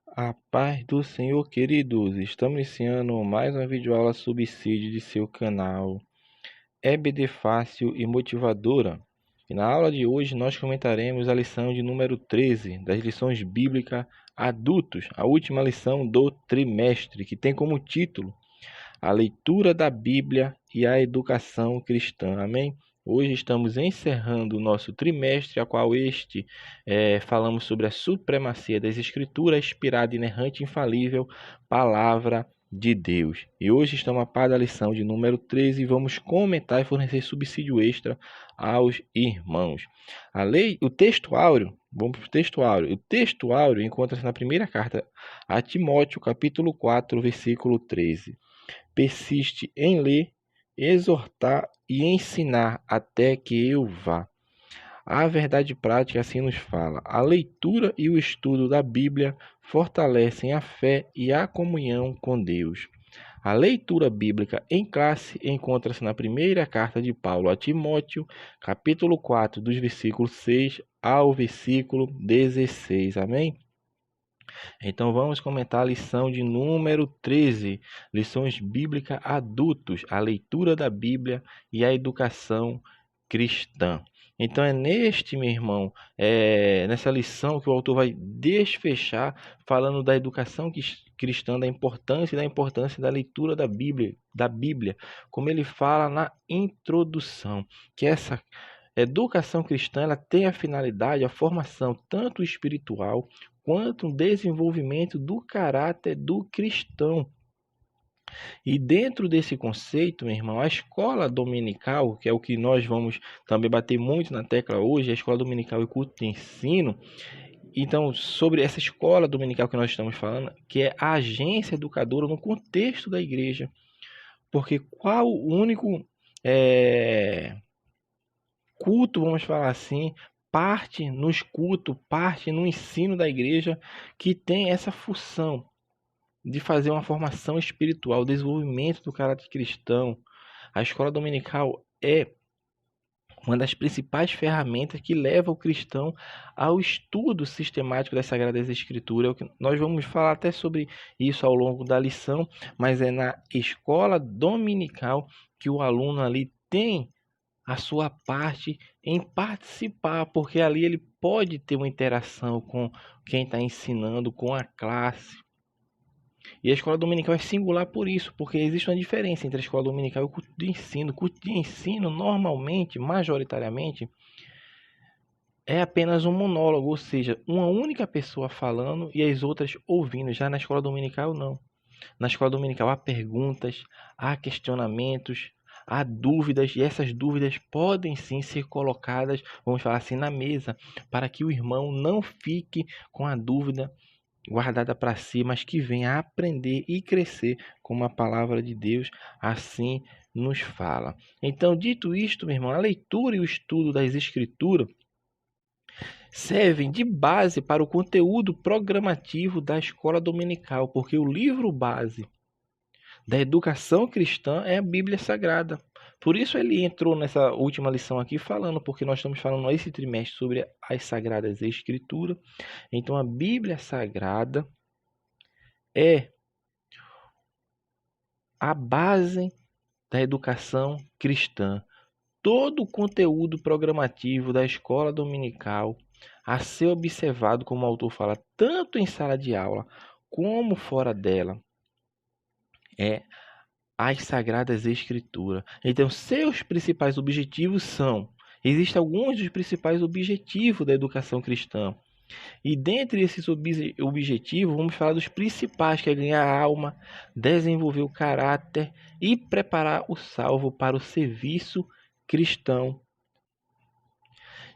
A paz do Senhor, queridos. Estamos iniciando mais uma videoaula subsídio de seu canal EBD Fácil e Motivadora. E na aula de hoje nós comentaremos a lição de número 13 das lições bíblicas adultos, a última lição do trimestre, que tem como título a leitura da Bíblia e a educação cristã. Amém? Hoje estamos encerrando o nosso trimestre, a qual falamos sobre a supremacia das Escrituras, inspirada, inerrante, infalível, palavra de Deus. E hoje estamos a par da lição de número 13 e vamos comentar e fornecer subsídio extra aos irmãos. O texto áureo, vamos para o texto áureo. O texto áureo encontra-se na primeira carta a Timóteo, capítulo 4, versículo 13. Persiste em ler, exortar e ensinar até que eu vá. A verdade prática assim nos fala. A leitura e o estudo da Bíblia fortalecem a fé e a comunhão com Deus. A leitura bíblica em classe encontra-se na primeira carta de Paulo a Timóteo, capítulo 4, dos versículos 6 ao versículo 16. Amém? Então vamos comentar a lição de número 13, lições bíblicas adultos, a leitura da Bíblia e a educação cristã. Então é meu irmão, nessa lição que o autor vai desfechar falando da educação cristã, da importância da leitura da Bíblia, como ele fala na introdução, que essa educação cristã ela tem a finalidade, a formação tanto espiritual quanto um desenvolvimento do caráter do cristão. E dentro desse conceito, meu irmão, a escola dominical, que é o que nós vamos também bater muito na tecla hoje, a escola dominical e culto de ensino. Então, sobre essa escola dominical que nós estamos falando, que é a agência educadora no contexto da igreja. Porque qual o único culto, vamos falar assim, parte no ensino da igreja que tem essa função de fazer uma formação espiritual, desenvolvimento do caráter cristão. A escola dominical é uma das principais ferramentas que leva o cristão ao estudo sistemático das Sagradas Escrituras. Nós vamos falar até sobre isso ao longo da lição, mas é na escola dominical que o aluno ali tem a sua parte em participar, porque ali ele pode ter uma interação com quem está ensinando, com a classe. E a escola dominical é singular por isso, porque existe uma diferença entre a escola dominical e o culto de ensino. O culto de ensino, normalmente, majoritariamente, é apenas um monólogo, ou seja, uma única pessoa falando e as outras ouvindo. Já na escola dominical, não. Na escola dominical há perguntas, há questionamentos, há dúvidas, e essas dúvidas podem sim ser colocadas, vamos falar assim, na mesa, para que o irmão não fique com a dúvida guardada para si, mas que venha a aprender e crescer com a palavra de Deus, assim nos fala. Então, dito isto, meu irmão, a leitura e o estudo das Escrituras servem de base para o conteúdo programativo da escola dominical, porque o livro base da educação cristã é a Bíblia Sagrada. Por isso ele entrou nessa última lição aqui falando, porque nós estamos falando esse trimestre sobre as Sagradas Escrituras. Então a Bíblia Sagrada é a base da educação cristã. Todo o conteúdo programativo da escola dominical a ser observado, como o autor fala, tanto em sala de aula como fora dela, é as Sagradas Escrituras. Então, seus principais objetivos são... Existem alguns dos principais objetivos da educação cristã. E dentre esses objetivos, vamos falar dos principais, que é ganhar a alma, desenvolver o caráter e preparar o salvo para o serviço cristão.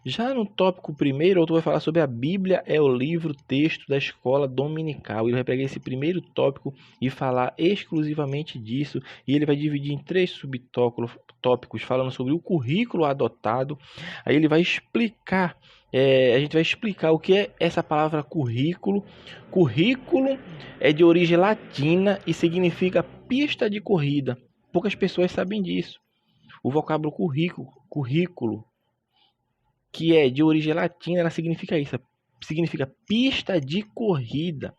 Já no tópico primeiro, o autor vai falar sobre a Bíblia é o livro texto da escola dominical. Ele vai pegar esse primeiro tópico e falar exclusivamente disso. E ele vai dividir em 3 subtópicos, falando sobre o currículo adotado. Aí ele vai explicar, a gente vai explicar o que é essa palavra currículo. Currículo é de origem latina e significa pista de corrida. Poucas pessoas sabem disso. O vocábulo currículo, que é de origem latina, ela significa isso, significa pista de corrida.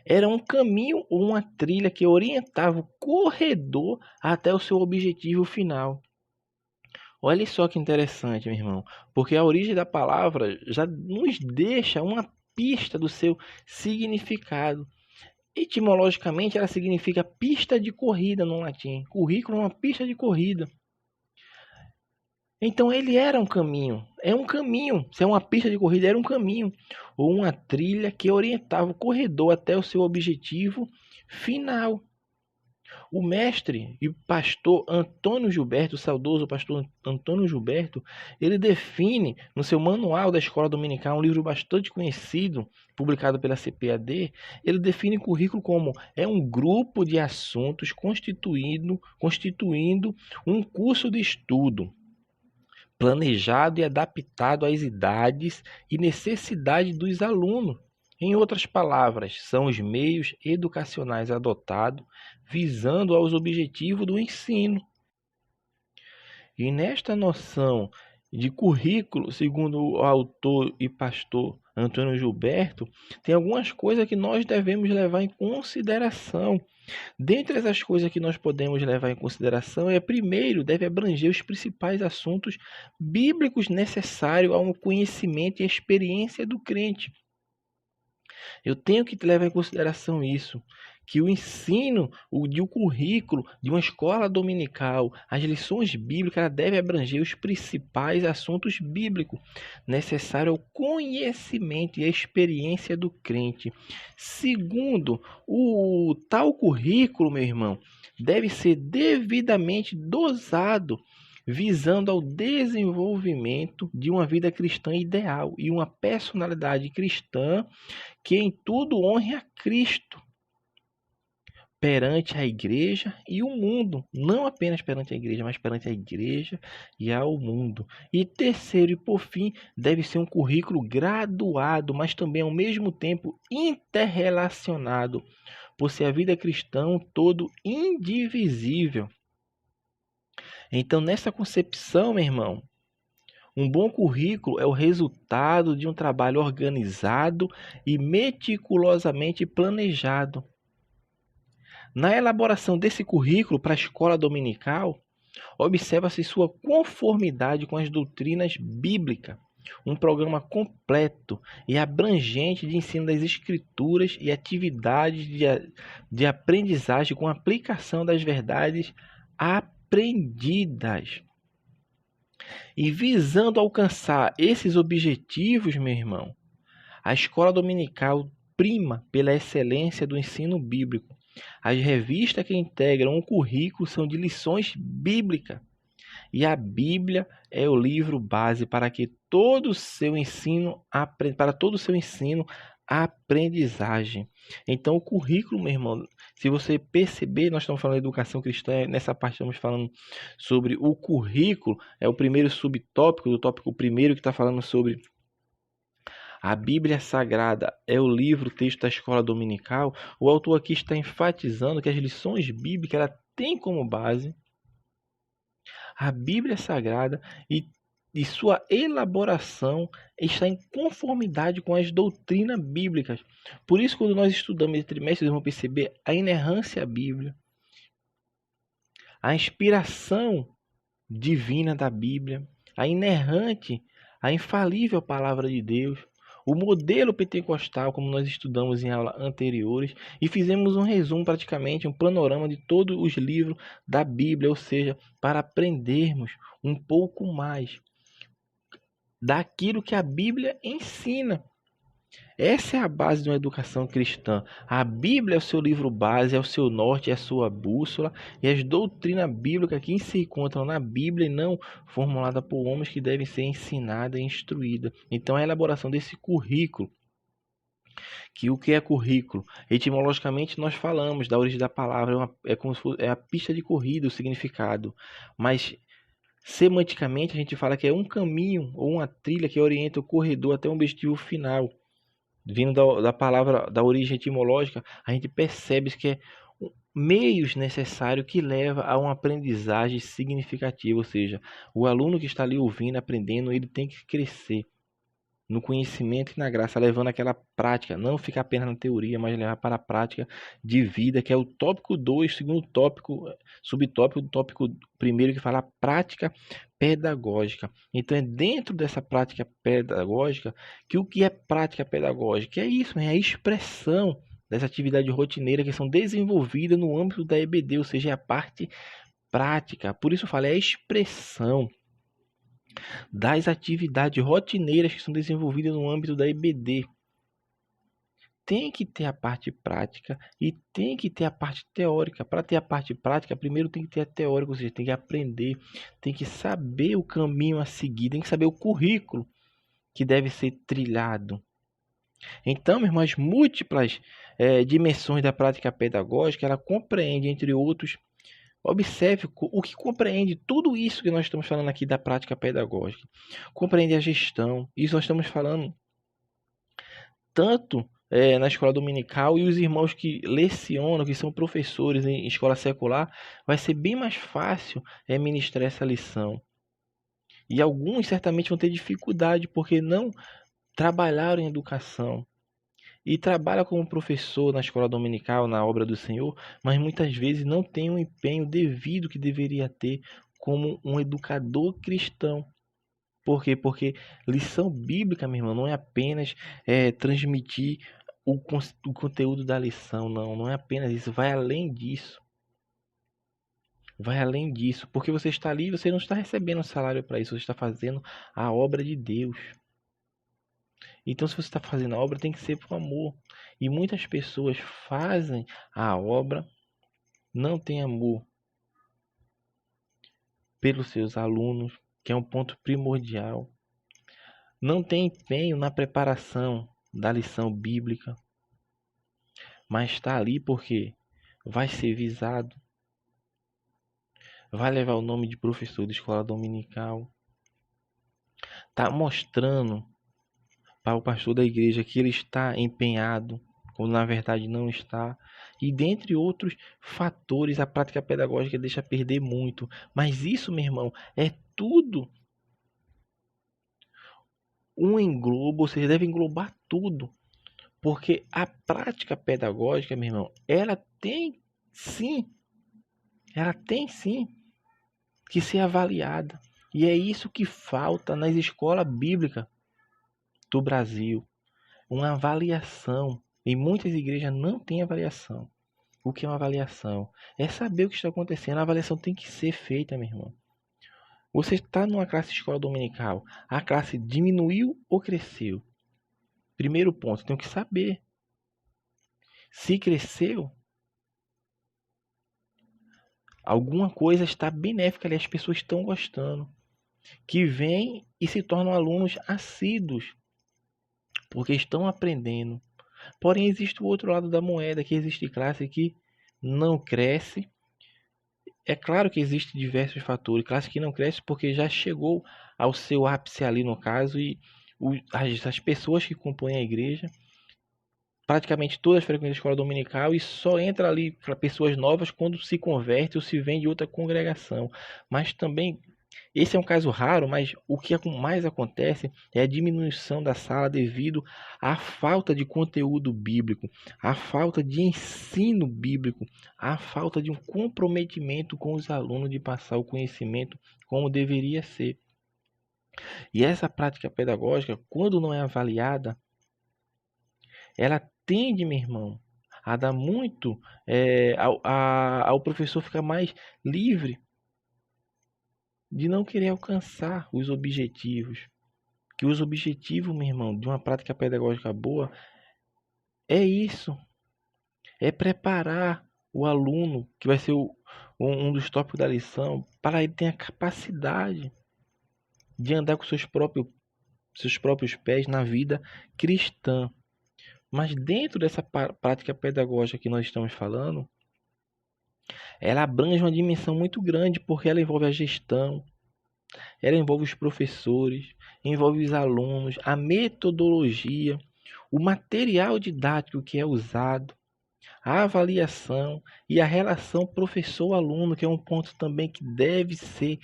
Era um caminho ou uma trilha que orientava o corredor até o seu objetivo final. Olha só que interessante, meu irmão, porque a origem da palavra já nos deixa uma pista do seu significado. Etimologicamente, ela significa pista de corrida no latim. Currículo é uma pista de corrida. Então ele era um caminho, é um caminho. Se é uma pista de corrida, era um caminho ou uma trilha que orientava o corredor até o seu objetivo final. O mestre e pastor Antônio Gilberto, o saudoso pastor Antônio Gilberto, ele define no seu Manual da Escola Dominical, um livro bastante conhecido, publicado pela CPAD, ele define currículo como é um grupo de assuntos constituindo um curso de estudo planejado e adaptado às idades e necessidades dos alunos. Em outras palavras, são os meios educacionais adotados visando aos objetivos do ensino. E nesta noção de currículo, segundo o autor e pastor Antônio Gilberto, tem algumas coisas que nós devemos levar em consideração. Dentre essas coisas que nós podemos levar em consideração primeiro, deve abranger os principais assuntos bíblicos necessários ao conhecimento e experiência do crente. Eu tenho que levar em consideração isso, que o ensino, o currículo de uma escola dominical, as lições bíblicas, devem abranger os principais assuntos bíblicos necessários ao conhecimento e à experiência do crente. Segundo, o tal currículo, meu irmão, deve ser devidamente dosado, visando ao desenvolvimento de uma vida cristã ideal e uma personalidade cristã que em tudo honre a Cristo perante a igreja e o mundo, não apenas perante a igreja, mas perante a igreja e ao mundo. E terceiro e por fim, deve ser um currículo graduado, mas também ao mesmo tempo interrelacionado, por ser a vida cristã um todo indivisível. Então, nessa concepção, meu irmão, um bom currículo é o resultado de um trabalho organizado e meticulosamente planejado. Na elaboração desse currículo para a escola dominical, observa-se sua conformidade com as doutrinas bíblicas, um programa completo e abrangente de ensino das escrituras e atividades de aprendizagem com aplicação das verdades aprendidas. E visando alcançar esses objetivos, meu irmão, a escola dominical prima pela excelência do ensino bíblico. As revistas que integram um currículo são de lições bíblicas. E a Bíblia é o livro base para todo o seu ensino, aprendizagem. Então, o currículo, meu irmão, se você perceber, nós estamos falando de educação cristã, nessa parte estamos falando sobre o currículo, é o primeiro subtópico do tópico primeiro que está falando sobre a Bíblia Sagrada é o livro, o texto da escola dominical. O autor aqui está enfatizando que as lições bíblicas ela tem como base a Bíblia Sagrada e sua elaboração está em conformidade com as doutrinas bíblicas. Por isso, quando nós estudamos esse trimestre, nós vamos perceber a inerrância à Bíblia, a inspiração divina da Bíblia, a infalível palavra de Deus, o modelo pentecostal, como nós estudamos em aulas anteriores, e fizemos um resumo, praticamente, um panorama de todos os livros da Bíblia, ou seja, para aprendermos um pouco mais daquilo que a Bíblia ensina. Essa é a base de uma educação cristã. A Bíblia é o seu livro base, é o seu norte, é a sua bússola, e as doutrinas bíblicas que se encontram na Bíblia e não formuladas por homens que devem ser ensinadas e instruídas. Então, a elaboração desse currículo, que o que é currículo? Etimologicamente, nós falamos da origem da palavra, como se fosse, é a pista de corrida, o significado, mas semanticamente a gente fala que é um caminho ou uma trilha que orienta o corredor até um objetivo final. Vindo da palavra, da origem etimológica, a gente percebe que é meios necessários que leva a uma aprendizagem significativa, ou seja, o aluno que está ali ouvindo, aprendendo, ele tem que crescer no conhecimento e na graça, levando aquela prática, não ficar apenas na teoria, mas levar para a prática de vida, que é o tópico 2, segundo tópico, subtópico do tópico primeiro, que fala a prática pedagógica. Então é dentro dessa prática pedagógica que o que é prática pedagógica? É isso, é a expressão das atividades rotineiras que são desenvolvidas no âmbito da EBD, ou seja, é a parte prática. Por isso eu falo, é a expressão das atividades rotineiras que são desenvolvidas no âmbito da EBD. Tem que ter a parte prática e tem que ter a parte teórica. Para ter a parte prática, primeiro tem que ter a teórica, ou seja, tem que aprender, tem que saber o caminho a seguir, tem que saber o currículo que deve ser trilhado. Então, meu irmão, as múltiplas dimensões da prática pedagógica, ela compreende, entre outros, observe o que compreende tudo isso que nós estamos falando aqui da prática pedagógica. Compreende a gestão. Isso nós estamos falando tanto na escola dominical, e os irmãos que lecionam, que são professores em escola secular, vai ser bem mais fácil ministrar essa lição. E alguns certamente vão ter dificuldade porque não trabalharam em educação. E trabalha como professor na escola dominical, na obra do Senhor, mas muitas vezes não tem o empenho devido que deveria ter como um educador cristão. Por quê? Porque lição bíblica, meu irmão, não é apenas transmitir o conteúdo da lição, não é apenas isso, vai além disso. Vai além disso, porque você está ali, você não está recebendo salário para isso, você está fazendo a obra de Deus. Então, se você está fazendo a obra, tem que ser por amor. E muitas pessoas fazem a obra, não têm amor pelos seus alunos, que é um ponto primordial. Não tem empenho na preparação da lição bíblica, mas está ali porque vai ser visado, vai levar o nome de professor de escola dominical, está mostrando para o pastor da igreja que ele está empenhado, quando na verdade não está. E dentre outros fatores, a prática pedagógica deixa perder muito. Mas isso, meu irmão, é tudo um englobo, ou seja, deve englobar tudo. Porque a prática pedagógica, meu irmão, ela tem sim que ser avaliada. E é isso que falta nas escolas bíblicas do Brasil. Uma avaliação. Em muitas igrejas não tem avaliação. O que é uma avaliação? É saber o que está acontecendo. A avaliação tem que ser feita, meu irmão. Você está numa classe de escola dominical. A classe diminuiu ou cresceu? Primeiro ponto, tem que saber. Se cresceu, alguma coisa está benéfica ali. As pessoas estão gostando. Que vêm e se tornam alunos assíduos. Porque estão aprendendo. Porém, existe o outro lado da moeda, que existe classe que não cresce. É claro que existem diversos fatores. Classe que não cresce porque já chegou ao seu ápice ali no caso, e as pessoas que compõem a igreja, praticamente todas frequentam a escola dominical e só entra ali para pessoas novas quando se converte ou se vem de outra congregação. Mas também esse é um caso raro, mas o que mais acontece é a diminuição da sala devido à falta de conteúdo bíblico, à falta de ensino bíblico, à falta de um comprometimento com os alunos de passar o conhecimento como deveria ser. E essa prática pedagógica, quando não é avaliada, ela tende, meu irmão, a dar muito ao professor ficar mais livre de não querer alcançar os objetivos. Que os objetivos, meu irmão, de uma prática pedagógica boa é isso. É preparar o aluno, que vai ser um dos tópicos da lição, para ele ter a capacidade de andar com seus próprios pés na vida cristã. Mas dentro dessa prática pedagógica que nós estamos falando, ela abrange uma dimensão muito grande, porque ela envolve a gestão, ela envolve os professores, envolve os alunos, a metodologia, o material didático que é usado, a avaliação e a relação professor-aluno, que é um ponto também que deve ser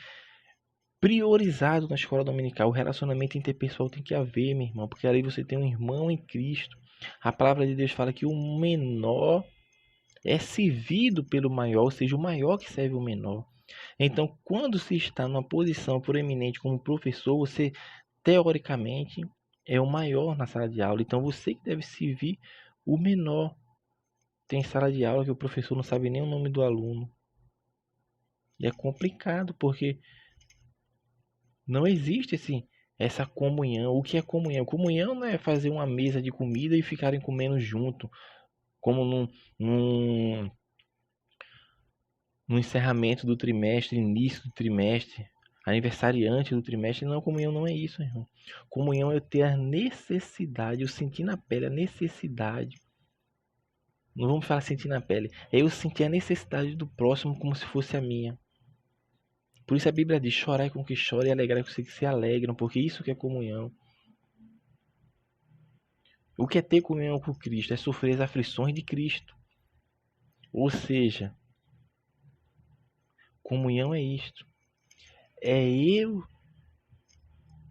priorizado na escola dominical. O relacionamento interpessoal tem que haver, meu irmão, porque ali você tem um irmão em Cristo. A palavra de Deus fala que o menor é servido pelo maior, ou seja, o maior que serve o menor. Então, quando se está numa posição proeminente como professor, você, teoricamente, é o maior na sala de aula. Então, você que deve servir o menor. Tem sala de aula que o professor não sabe nem o nome do aluno. E é complicado, porque não existe essa comunhão. O que é comunhão? Comunhão não é fazer uma mesa de comida e ficarem comendo junto, como num, no encerramento do trimestre, início do trimestre, aniversariante do trimestre. Não, comunhão não é isso, irmão. Comunhão é eu ter a necessidade, eu sentir na pele a necessidade. Não vamos falar sentir na pele, é eu sentir a necessidade do próximo como se fosse a minha. Por isso a Bíblia diz: chorai com que chora e alegrai com que se alegram, porque isso que é comunhão. O que é ter comunhão com Cristo? É sofrer as aflições de Cristo. Ou seja, comunhão é isto. É eu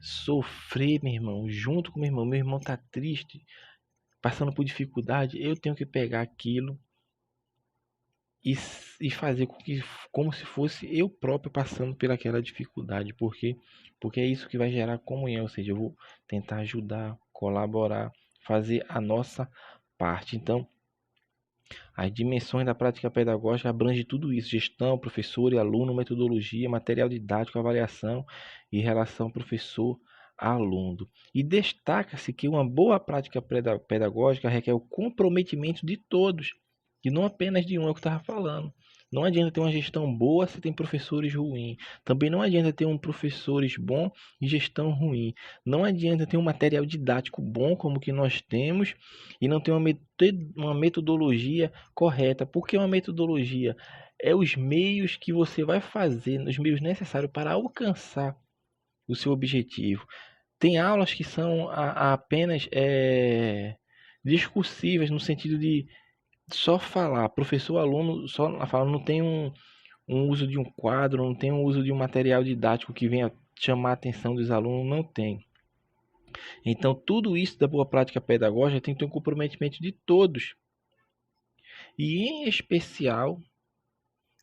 sofrer, meu irmão, junto com meu irmão. Meu irmão está triste, passando por dificuldade. Eu tenho que pegar aquilo e fazer com que, como se fosse eu próprio passando pelaquela dificuldade. Por quê? Porque é isso que vai gerar comunhão. Ou seja, eu vou tentar ajudar, colaborar, fazer a nossa parte. Então, as dimensões da prática pedagógica abrangem tudo isso: gestão, professor e aluno, metodologia, material didático, avaliação e relação professor-aluno. E destaca-se que uma boa prática pedagógica requer o comprometimento de todos, e não apenas de um, é o que eu estava falando. Não adianta ter uma gestão boa se tem professores ruins. Também não adianta ter um professores bom e gestão ruim. Não adianta ter um material didático bom como que nós temos e não ter uma metodologia correta. Por que uma metodologia? É os meios que você vai fazer, os meios necessários para alcançar o seu objetivo. Tem aulas que são apenas discursivas, no sentido de só falar, professor, aluno, só falar, não tem um uso de um quadro, não tem um uso de um material didático que venha chamar a atenção dos alunos, não tem. Então, tudo isso da boa prática pedagógica tem que ter um comprometimento de todos. E, em especial,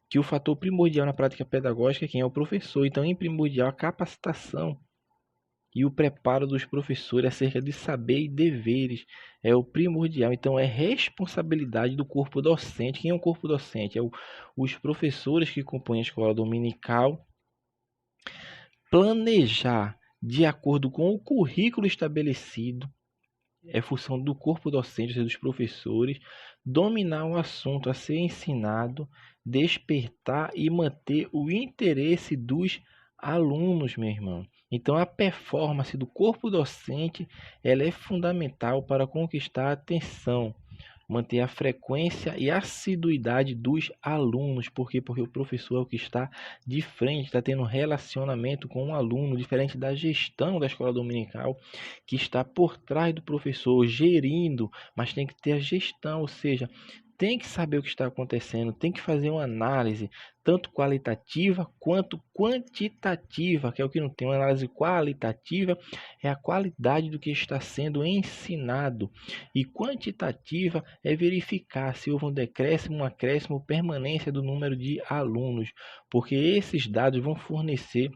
que o fator primordial na prática pedagógica é quem é o professor. Então, em primordial, a capacitação e o preparo dos professores acerca de saber e deveres é o primordial. Então, é responsabilidade do corpo docente. Quem é o corpo docente? Os professores que compõem a escola dominical, planejar de acordo com o currículo estabelecido, é função do corpo docente, ou seja, dos professores, dominar o assunto a ser ensinado, despertar e manter o interesse dos alunos, meu irmão. Então, a performance do corpo docente, ela é fundamental para conquistar a atenção, manter a frequência e assiduidade dos alunos. Por quê? Porque o professor é o que está de frente, está tendo relacionamento com o aluno, diferente da gestão da escola dominical, que está por trás do professor, gerindo, mas tem que ter a gestão, ou seja, tem que saber o que está acontecendo, tem que fazer uma análise, tanto qualitativa quanto quantitativa, que é o que não tem. Uma análise qualitativa é a qualidade do que está sendo ensinado, e quantitativa é verificar se houve um decréscimo, um acréscimo, permanência do número de alunos, porque esses dados vão fornecer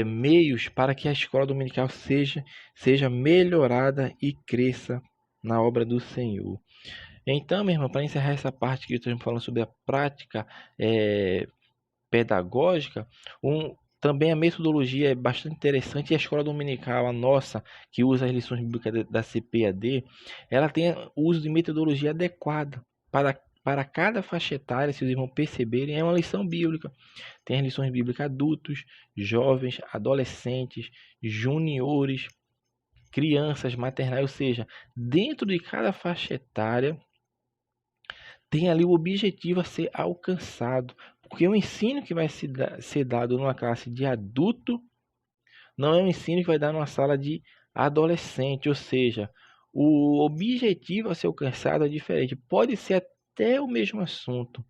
meios para que a escola dominical seja melhorada e cresça na obra do Senhor. Então, meu irmão, para encerrar essa parte que estamos falando sobre a prática pedagógica, também a metodologia é bastante interessante, e a escola dominical, a nossa, que usa as lições bíblicas da CPAD, ela tem o uso de metodologia adequada para cada faixa etária. Se os irmãos perceberem, é uma lição bíblica. Tem as lições bíblicas adultos, jovens, adolescentes, juniores, crianças, maternais, ou seja, dentro de cada faixa etária, tem ali o objetivo a ser alcançado. Porque o ensino que vai ser dado numa classe de adulto não é um ensino que vai dar numa sala de adolescente. Ou seja, o objetivo a ser alcançado é diferente. Pode ser até o mesmo assunto,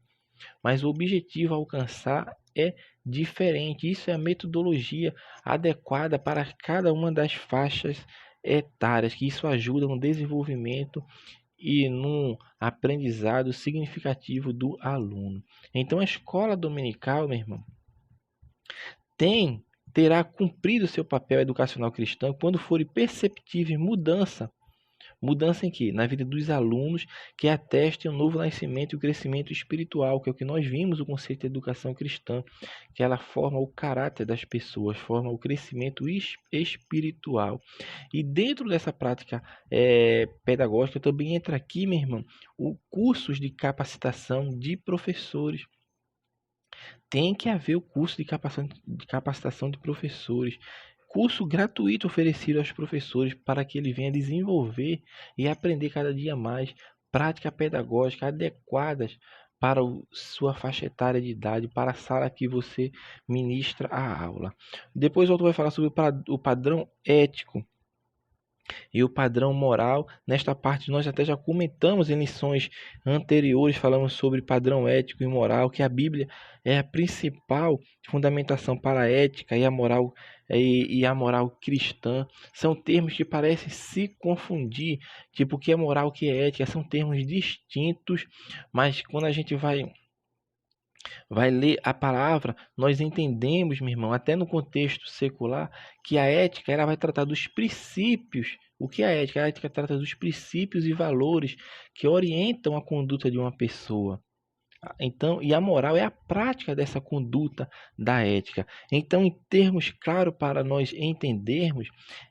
mas o objetivo a alcançar é diferente. Isso é a metodologia adequada para cada uma das faixas etárias, que isso ajuda no desenvolvimento e no aprendizado significativo do aluno. Então, a escola dominical, meu irmão, terá cumprido seu papel educacional cristão quando for perceptível mudança. Mudança em quê? Na vida dos alunos que atestem o novo nascimento e o crescimento espiritual, que é o que nós vimos o conceito de educação cristã, que ela forma o caráter das pessoas, forma o crescimento espiritual. E dentro dessa prática pedagógica também entra aqui, meu irmão, o cursos de capacitação de professores. Tem que haver o curso de capacitação de professores, curso gratuito oferecido aos professores para que ele venha desenvolver e aprender cada dia mais práticas pedagógicas adequadas para sua faixa etária de idade, para a sala que você ministra a aula. Depois o autor vai falar sobre o padrão ético e o padrão moral. Nesta parte nós até já comentamos em lições anteriores, falamos sobre padrão ético e moral, que a Bíblia é a principal fundamentação para a ética e a moral cristã. São termos que parecem se confundir, tipo o que é moral, o que é ética, são termos distintos, mas quando a gente vai ler a palavra, nós entendemos, meu irmão, até no contexto secular, que a ética ela vai tratar dos princípios. O que é a ética? A ética trata dos princípios e valores que orientam a conduta de uma pessoa. Então, e a moral é a prática dessa conduta da ética. Então, em termos claros para nós entendermos,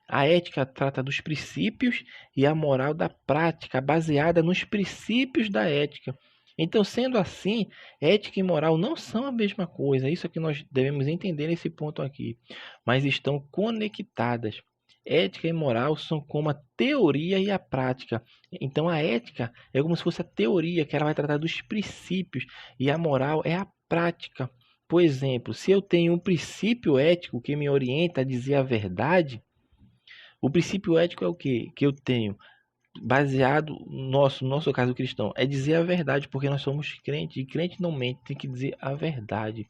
a ética trata dos princípios e a moral da prática, baseada nos princípios da ética. Então, sendo assim, ética e moral não são a mesma coisa. Isso é que nós devemos entender nesse ponto aqui. Mas estão conectadas. Ética e moral são como a teoria e a prática. Então, a ética é como se fosse a teoria, que ela vai tratar dos princípios, e a moral é a prática. Por exemplo, se eu tenho um princípio ético que me orienta a dizer a verdade, o princípio ético é o quê? Que eu tenho baseado no nosso caso cristão, é dizer a verdade, porque nós somos crentes, e crente não mente, tem que dizer a verdade.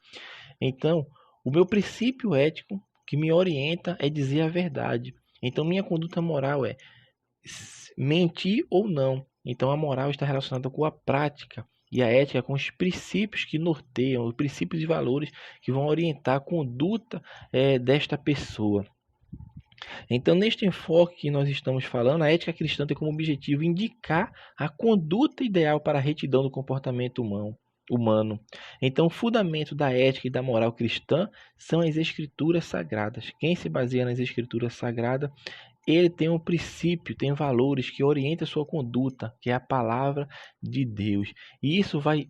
Então, o meu princípio ético que me orienta é dizer a verdade. Então, minha conduta moral é mentir ou não. Então, a moral está relacionada com a prática e a ética com os princípios que norteiam, os princípios e valores que vão orientar a conduta desta pessoa. Então, neste enfoque que nós estamos falando, a ética cristã tem como objetivo indicar a conduta ideal para a retidão do comportamento humano. Então, o fundamento da ética e da moral cristã são as escrituras sagradas. Quem se baseia nas escrituras sagradas, ele tem um princípio, tem valores que orientam a sua conduta, que é a palavra de Deus. E isso vai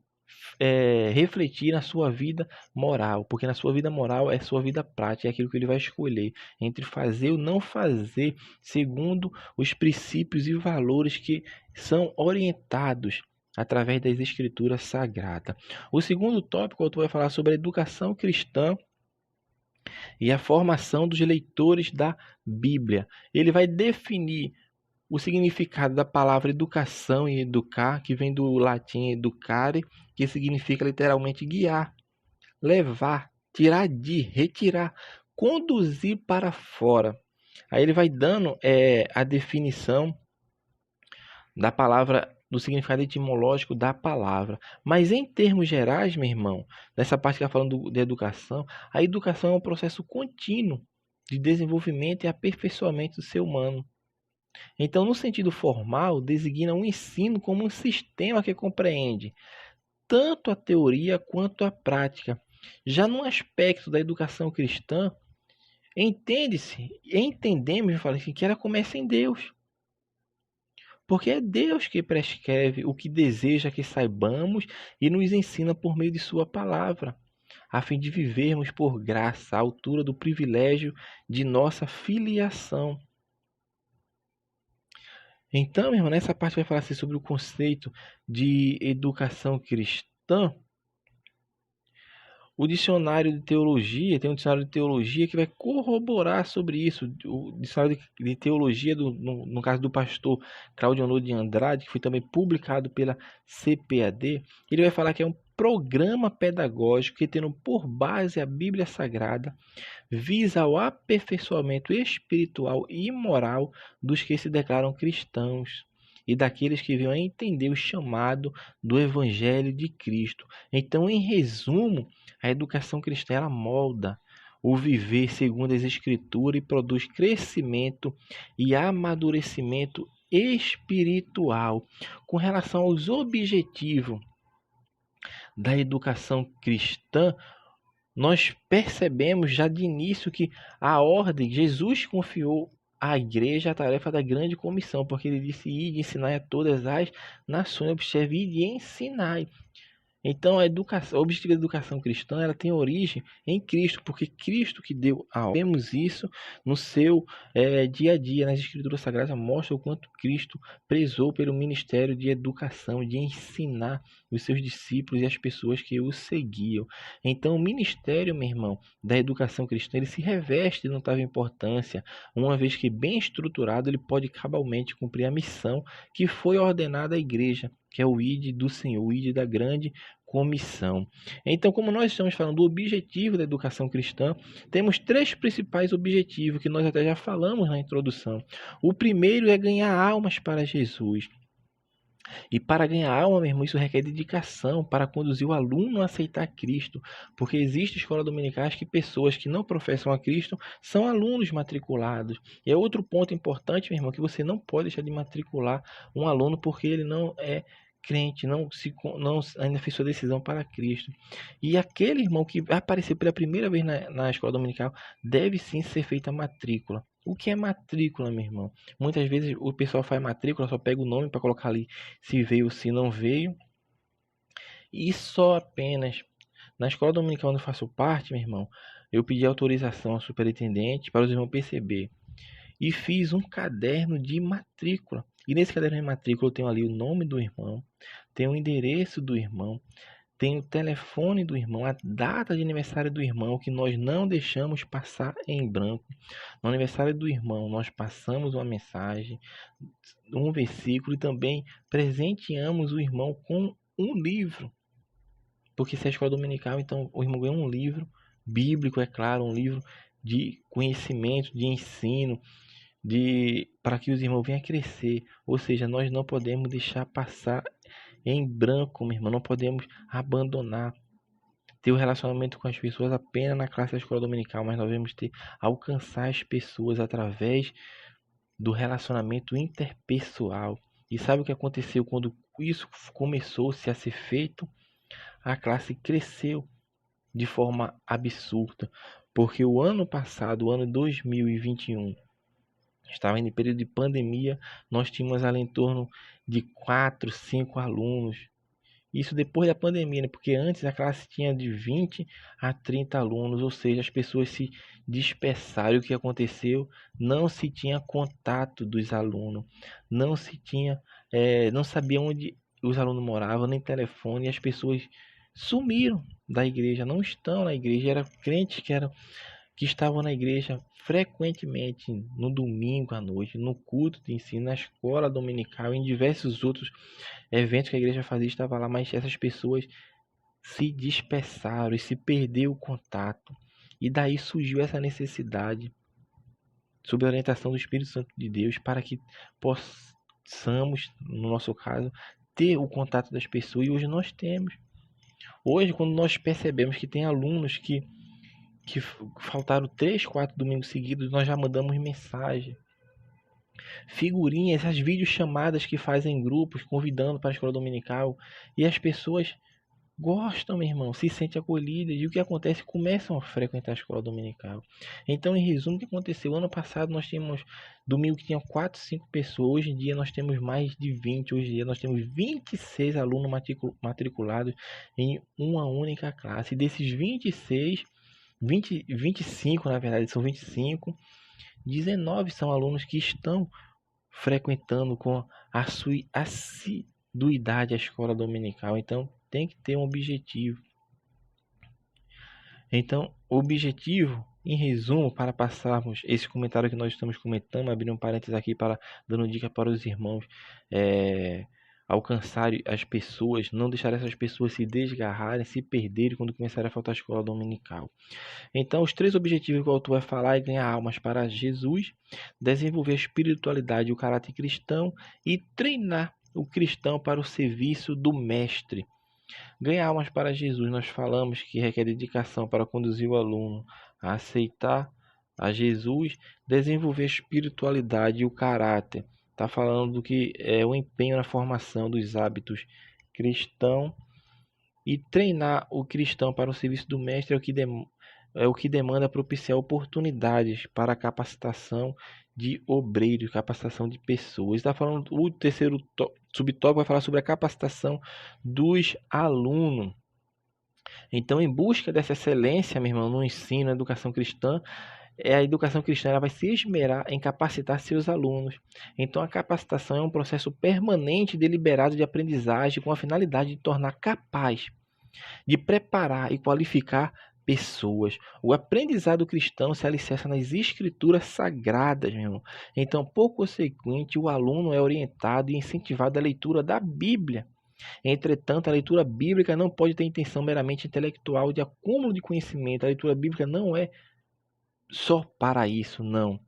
refletir na sua vida moral, porque na sua vida moral é sua vida prática, é aquilo que ele vai escolher entre fazer ou não fazer, segundo os princípios e valores que são orientados através das escrituras sagradas. O segundo tópico, o autor vai falar sobre a educação cristã e a formação dos leitores da Bíblia. Ele vai definir o significado da palavra educação e educar, que vem do latim educare, que significa literalmente guiar, levar, tirar de, retirar, conduzir para fora. Aí ele vai dando a definição da palavra, do significado etimológico da palavra. Mas em termos gerais, meu irmão, nessa parte que está falando de educação, a educação é um processo contínuo de desenvolvimento e aperfeiçoamento do ser humano. Então, no sentido formal, designa o ensino como um sistema que compreende tanto a teoria quanto a prática. Já no aspecto da educação cristã, entendemos que ela começa em Deus. Porque é Deus que prescreve o que deseja que saibamos e nos ensina por meio de sua palavra, a fim de vivermos por graça, à altura do privilégio de nossa filiação. Então, meu irmão, nessa parte vai falar assim sobre o conceito de educação cristã. O dicionário de teologia, tem um dicionário de teologia que vai corroborar sobre isso. O dicionário de teologia, no caso do pastor Claudio de Andrade, que foi também publicado pela CPAD, ele vai falar que é um programa pedagógico que, tendo por base a Bíblia Sagrada, visa o aperfeiçoamento espiritual e moral dos que se declaram cristãos e daqueles que venham a entender o chamado do Evangelho de Cristo. Então, em resumo, a educação cristã ela molda o viver segundo as Escrituras e produz crescimento e amadurecimento espiritual. Com relação aos objetivos da educação cristã, nós percebemos já de início que a ordem, Jesus confiou à igreja a tarefa da grande comissão, porque ele disse: ide, ensinai a todas as nações, observe, ide e ensinai. Então, a educação, o objetivo da educação cristã, ela tem origem em Cristo, porque Cristo que deu a ordem. Vemos isso no seu dia a dia, nas Escrituras Sagradas, mostra o quanto Cristo prezou pelo ministério de educação, de ensinar os seus discípulos e as pessoas que o seguiam. Então, o ministério, meu irmão, da educação cristã, ele se reveste de notável importância, uma vez que bem estruturado, ele pode cabalmente cumprir a missão que foi ordenada à igreja, que é o ide do Senhor, o ide da grande comissão. Então, como nós estamos falando do objetivo da educação cristã, temos três principais objetivos que nós até já falamos na introdução. O primeiro é ganhar almas para Jesus. E para ganhar alma, meu irmão, isso requer dedicação para conduzir o aluno a aceitar Cristo. Porque existe escola dominicais que pessoas que não professam a Cristo são alunos matriculados. E é outro ponto importante, meu irmão, que você não pode deixar de matricular um aluno porque ele não é crente, não ainda fez sua decisão para Cristo. E aquele irmão que vai aparecer pela primeira vez na escola dominical deve sim ser feita a matrícula. O que é matrícula, meu irmão? Muitas vezes o pessoal faz matrícula, só pega o nome para colocar ali se veio ou se não veio. E só apenas na escola dominical onde eu faço parte, meu irmão, eu pedi autorização ao superintendente para os irmãos perceber. E fiz um caderno de matrícula. E nesse caderno de matrícula eu tenho ali o nome do irmão, tenho o endereço do irmão, tem o telefone do irmão, a data de aniversário do irmão, que nós não deixamos passar em branco. No aniversário do irmão, nós passamos uma mensagem, um versículo e também presenteamos o irmão com um livro. Porque se é escola dominical, então o irmão ganha um livro bíblico, é claro, um livro de conhecimento, de ensino, para que os irmãos venham a crescer. Ou seja, nós não podemos deixar passar em branco, meu irmão, não podemos abandonar, ter o relacionamento com as pessoas apenas na classe da escola dominical, mas nós devemos alcançar as pessoas através do relacionamento interpessoal. E sabe o que aconteceu quando isso começou-se a ser feito? A classe cresceu de forma absurda, porque o ano passado, o ano 2021, estava em período de pandemia, nós tínhamos ali em torno de 4, 5 alunos. Isso depois da pandemia, né? Porque antes a classe tinha de 20 a 30 alunos, ou seja, as pessoas se dispersaram. O que aconteceu? Não se tinha contato dos alunos, não se tinha, não sabia onde os alunos moravam, nem telefone, e as pessoas sumiram da igreja, não estão na igreja. Eram crentes que estavam na igreja frequentemente no domingo à noite, no culto de ensino, na escola dominical, em diversos outros eventos que a igreja fazia, estava lá, mas essas pessoas se dispersaram e se perdeu o contato. E daí surgiu essa necessidade, sob a orientação do Espírito Santo de Deus, para que possamos, no nosso caso, ter o contato das pessoas. E hoje nós temos. Hoje, quando nós percebemos que tem alunos que faltaram 3, 4 domingos seguidos, nós já mandamos mensagem, figurinhas, as videochamadas que fazem em grupos, convidando para a escola dominical, e as pessoas gostam, meu irmão, se sentem acolhidas, e o que acontece? Começam a frequentar a escola dominical. Então, em resumo, o que aconteceu? Ano passado nós tínhamos domingo que tinha 4, 5 pessoas, hoje em dia nós temos mais de 20, hoje em dia nós temos 26 alunos matriculados em uma única classe, e desses 25, na verdade, são 25, 19 são alunos que estão frequentando com a sua assiduidade a escola dominical. Então, tem que ter um objetivo. Então, o objetivo, em resumo, para passarmos esse comentário que nós estamos comentando, abrindo um parênteses aqui dando dica para os irmãos alcançar as pessoas, não deixar essas pessoas se desgarrarem, se perderem quando começarem a faltar a escola dominical. Então, os 3 objetivos que o autor vai falar é ganhar almas para Jesus, desenvolver a espiritualidade e o caráter cristão e treinar o cristão para o serviço do mestre. Ganhar almas para Jesus, nós falamos que requer dedicação para conduzir o aluno a aceitar a Jesus, desenvolver a espiritualidade e o caráter. Está falando do que é o empenho na formação dos hábitos cristãos e treinar o cristão para o serviço do mestre é o que demanda propiciar oportunidades para a capacitação de obreiros, capacitação de pessoas. Está falando o terceiro subtópico vai falar sobre a capacitação dos alunos. Então, em busca dessa excelência, meu irmão, no ensino, na educação cristã, a educação cristã ela vai se esmerar em capacitar seus alunos. Então, a capacitação é um processo permanente e deliberado de aprendizagem com a finalidade de tornar capaz de preparar e qualificar pessoas. O aprendizado cristão se alicerça nas escrituras sagradas, meu irmão. Então, por consequente, o aluno é orientado e incentivado à leitura da Bíblia. Entretanto, a leitura bíblica não pode ter intenção meramente intelectual de acúmulo de conhecimento. A leitura bíblica não é só para isso, não.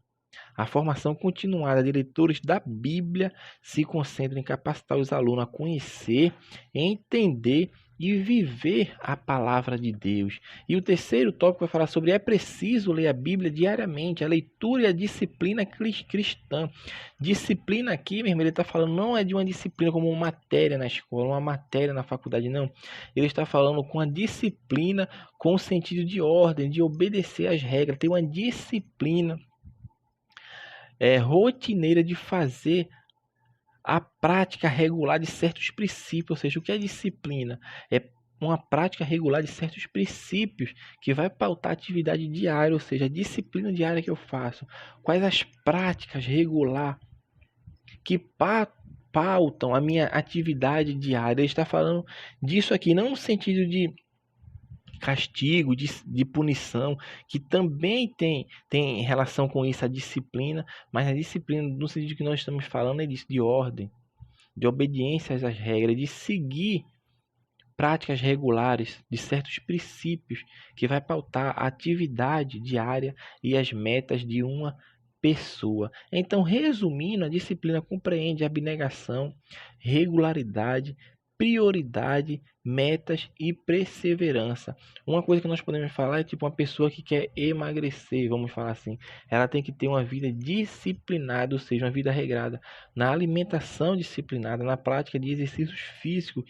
A formação continuada de leitores da Bíblia se concentra em capacitar os alunos a conhecer, entender e viver a palavra de Deus. E o terceiro tópico vai falar sobre é preciso ler a Bíblia diariamente, a leitura e a disciplina cristã. Disciplina aqui, meu irmão, ele está falando não é de uma disciplina como uma matéria na escola, uma matéria na faculdade, não. Ele está falando com a disciplina com o sentido de ordem, de obedecer às regras, ter uma disciplina rotineira de fazer a prática regular de certos princípios, ou seja, o que é disciplina? É uma prática regular de certos princípios que vai pautar a atividade diária, ou seja, a disciplina diária que eu faço. Quais as práticas regular que pautam a minha atividade diária? Ele está falando disso aqui, não no sentido de castigo, de punição, que também tem relação com isso, a disciplina, mas a disciplina, no sentido que nós estamos falando, é disso, de ordem, de obediência às regras, de seguir práticas regulares de certos princípios que vai pautar a atividade diária e as metas de uma pessoa. Então, resumindo, a disciplina compreende abnegação, regularidade, prioridade, metas e perseverança. Uma coisa que nós podemos falar é tipo uma pessoa que quer emagrecer, vamos falar assim, ela tem que ter uma vida disciplinada, ou seja, uma vida regrada, na alimentação disciplinada, na prática de exercícios físicos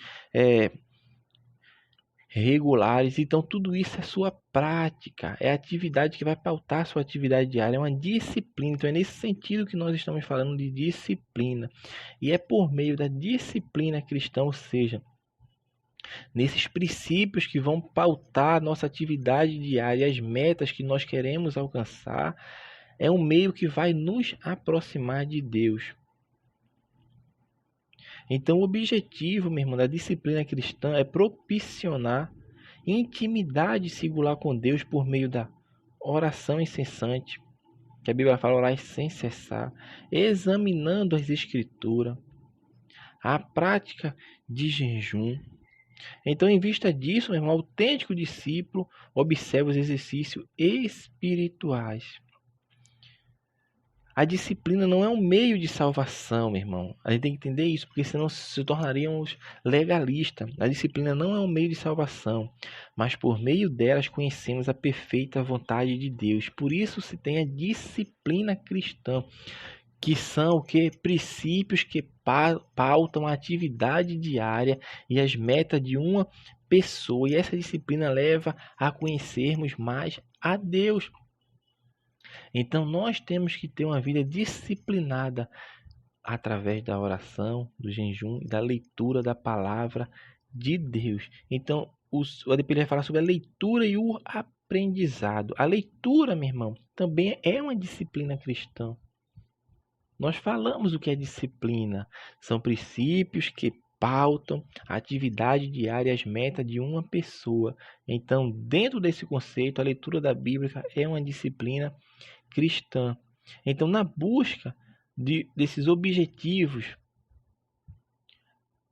regulares. Então, tudo isso é sua prática, é a atividade que vai pautar a sua atividade diária, é uma disciplina. Então, é nesse sentido que nós estamos falando de disciplina. E é por meio da disciplina cristã, ou seja, nesses princípios que vão pautar a nossa atividade diária, as metas que nós queremos alcançar, é um meio que vai nos aproximar de Deus. Então, o objetivo, meu irmão, da disciplina cristã é propiciar intimidade singular com Deus por meio da oração incessante, que a Bíblia fala orar sem cessar, examinando as Escrituras, a prática de jejum. Então, em vista disso, meu irmão, o autêntico discípulo observa os exercícios espirituais. A disciplina não é um meio de salvação, meu irmão. A gente tem que entender isso, porque senão se tornaríamos legalistas. A disciplina não é um meio de salvação, mas por meio delas conhecemos a perfeita vontade de Deus. Por isso se tem a disciplina cristã, que são o que? Princípios que pautam a atividade diária e as metas de uma pessoa. E essa disciplina leva a conhecermos mais a Deus. Então, nós temos que ter uma vida disciplinada através da oração, do jejum e da leitura da palavra de Deus. Então, o ADP vai falar sobre a leitura e o aprendizado. A leitura, meu irmão, também é uma disciplina cristã. Nós falamos o que é disciplina. São princípios que pautam a atividade diária e as metas de uma pessoa. Então, dentro desse conceito, a leitura da Bíblia é uma disciplina cristã. Então, na busca desses objetivos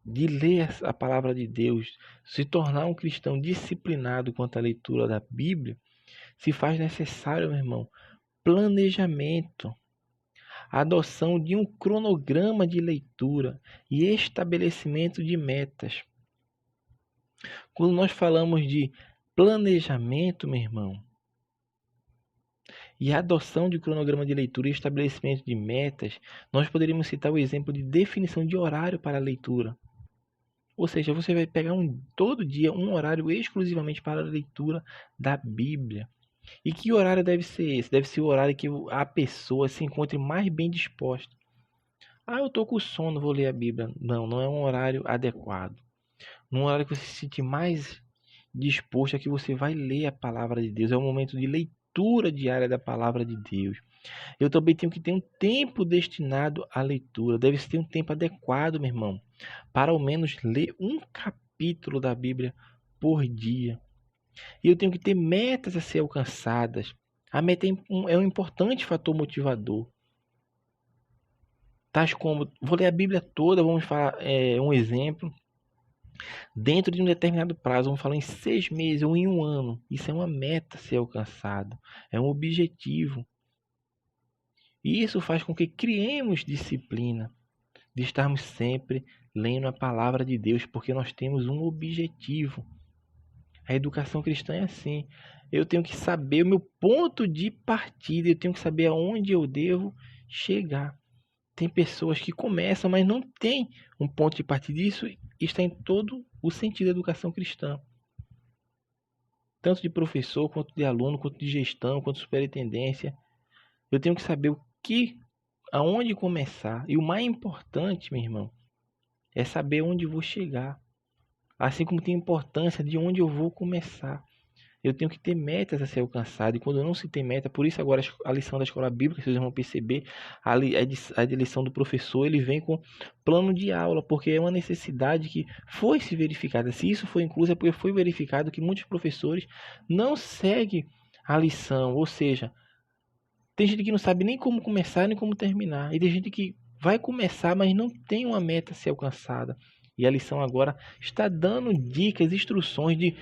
de ler a palavra de Deus, se tornar um cristão disciplinado quanto à leitura da Bíblia, se faz necessário, meu irmão, planejamento, adoção de um cronograma de leitura e estabelecimento de metas. Quando nós falamos de planejamento, meu irmão, e adoção de cronograma de leitura e estabelecimento de metas, nós poderíamos citar o exemplo de definição de horário para a leitura. Ou seja, você vai pegar todo dia um horário exclusivamente para a leitura da Bíblia. E que horário deve ser esse? Deve ser o horário que a pessoa se encontre mais bem disposta. Eu estou com sono, vou ler a Bíblia. Não, não é um horário adequado. Num horário que você se sentir mais disposto, é que você vai ler a palavra de Deus. É um momento de leitura diária da palavra de Deus. Eu também tenho que ter um tempo destinado à leitura. Deve ter um tempo adequado, meu irmão, para ao menos ler um capítulo da Bíblia por dia. E eu tenho que ter metas a ser alcançadas. A meta é um importante fator motivador. Tais como, vou ler a Bíblia toda, vamos falar um exemplo. Dentro de um determinado prazo, vamos falar em 6 meses ou em um ano. Isso é uma meta a ser alcançada. É um objetivo. E isso faz com que criemos disciplina de estarmos sempre lendo a palavra de Deus, porque nós temos um objetivo. A educação cristã é assim. Eu tenho que saber o meu ponto de partida, eu tenho que saber aonde eu devo chegar. Tem pessoas que começam, mas não tem um ponto de partida. Isso está em todo o sentido da educação cristã. Tanto de professor, quanto de aluno, quanto de gestão, quanto de superintendência. Eu tenho que saber aonde começar. E o mais importante, meu irmão, é saber onde vou chegar. Assim como tem importância de onde eu vou começar. Eu tenho que ter metas a ser alcançadas. E quando não se tem meta, por isso agora a lição da escola bíblica, vocês vão perceber, a lição do professor, ele vem com plano de aula, porque é uma necessidade que foi se verificada. Se isso foi incluso, é porque foi verificado que muitos professores não seguem a lição. Ou seja, tem gente que não sabe nem como começar, nem como terminar. E tem gente que vai começar, mas não tem uma meta a ser alcançada. E a lição agora está dando dicas, instruções de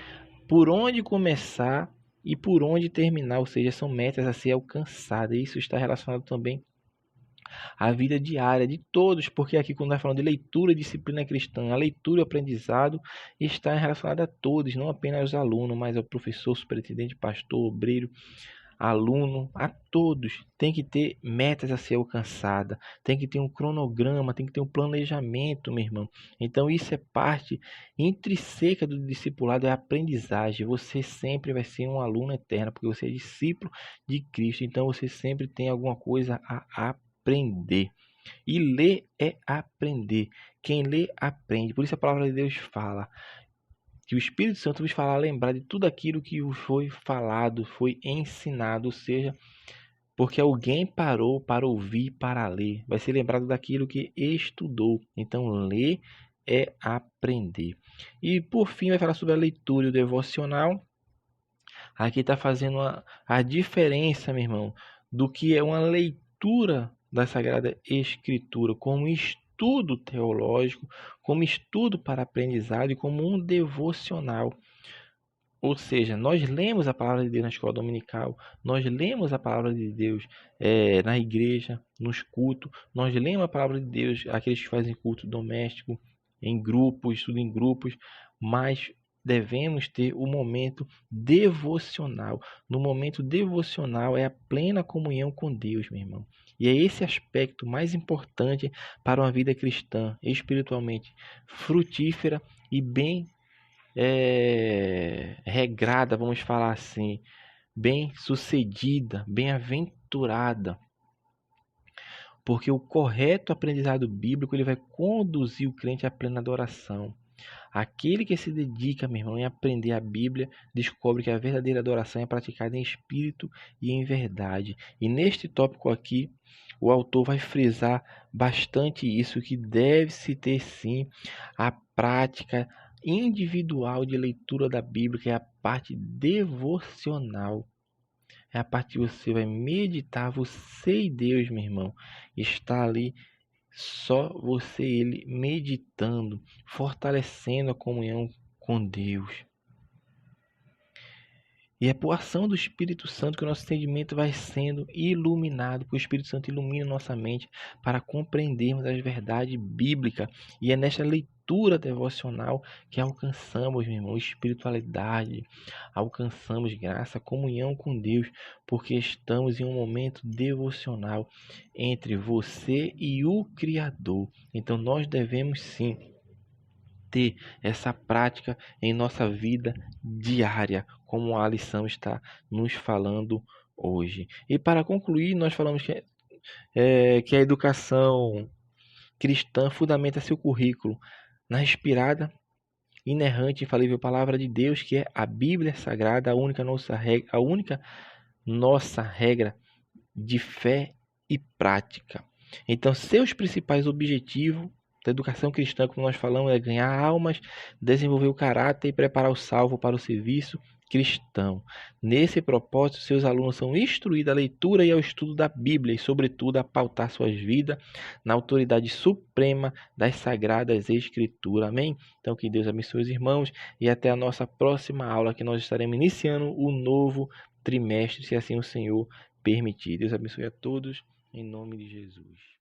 por onde começar e por onde terminar, ou seja, são metas a ser alcançadas. Isso está relacionado também à vida diária de todos, porque aqui quando nós falamos de leitura e disciplina cristã, a leitura e o aprendizado está relacionado a todos, não apenas aos alunos, mas ao professor, superintendente, pastor, obreiro, aluno, a todos. Tem que ter metas a ser alcançadas, tem que ter um cronograma, tem que ter um planejamento, meu irmão. Então isso é parte intrínseca do discipulado, é a aprendizagem. Você sempre vai ser um aluno eterno, porque você é discípulo de Cristo, então você sempre tem alguma coisa a aprender. E ler é aprender. Quem lê, aprende. Por isso a palavra de Deus fala que o Espírito Santo vos fará lembrar de tudo aquilo que vos foi falado, foi ensinado, ou seja, porque alguém parou para ouvir, para ler, vai ser lembrado daquilo que estudou. Então, ler é aprender. E por fim, vai falar sobre a leitura e o devocional. Aqui está fazendo a diferença, meu irmão, do que é uma leitura da Sagrada Escritura, como estudo teológico, como estudo para aprendizado e como um devocional. Ou seja, nós lemos a palavra de Deus na escola dominical, nós lemos a palavra de Deus na igreja, nos cultos, nós lemos a palavra de Deus, aqueles que fazem culto doméstico, em grupos, estudo em grupos, mas devemos ter o momento devocional. No momento devocional é a plena comunhão com Deus, meu irmão. E é esse aspecto mais importante para uma vida cristã, espiritualmente frutífera e bem regrada, vamos falar assim, bem sucedida, bem-aventurada. Porque o correto aprendizado bíblico ele vai conduzir o crente à plena adoração. Aquele que se dedica, meu irmão, em aprender a Bíblia, descobre que a verdadeira adoração é praticada em espírito e em verdade. E neste tópico aqui, o autor vai frisar bastante isso, que deve-se ter sim a prática individual de leitura da Bíblia, que é a parte devocional. É a parte que você vai meditar, você e Deus, meu irmão, está ali Só você e ele meditando, fortalecendo a comunhão com Deus. E é por ação do Espírito Santo que o nosso entendimento vai sendo iluminado, porque o Espírito Santo ilumina nossa mente para compreendermos as verdades bíblicas. E é nesta leitura devocional que alcançamos, meu irmão, espiritualidade, alcançamos graça, comunhão com Deus, porque estamos em um momento devocional entre você e o Criador. Então nós devemos sim ter essa prática em nossa vida diária, como a lição está nos falando hoje. E para concluir, nós falamos que a educação cristã fundamenta seu currículo na inspirada, inerrante, infalível palavra de Deus, que é a Bíblia Sagrada, a única nossa regra de fé e prática. Então, seus principais objetivos da educação cristã, como nós falamos, é ganhar almas, desenvolver o caráter e preparar o salvo para o serviço cristão. Nesse propósito, seus alunos são instruídos à leitura e ao estudo da Bíblia e, sobretudo, a pautar suas vidas na autoridade suprema das Sagradas Escrituras. Amém? Então, que Deus abençoe os irmãos e até a nossa próxima aula, que nós estaremos iniciando o novo trimestre, se assim o Senhor permitir. Deus abençoe a todos, em nome de Jesus.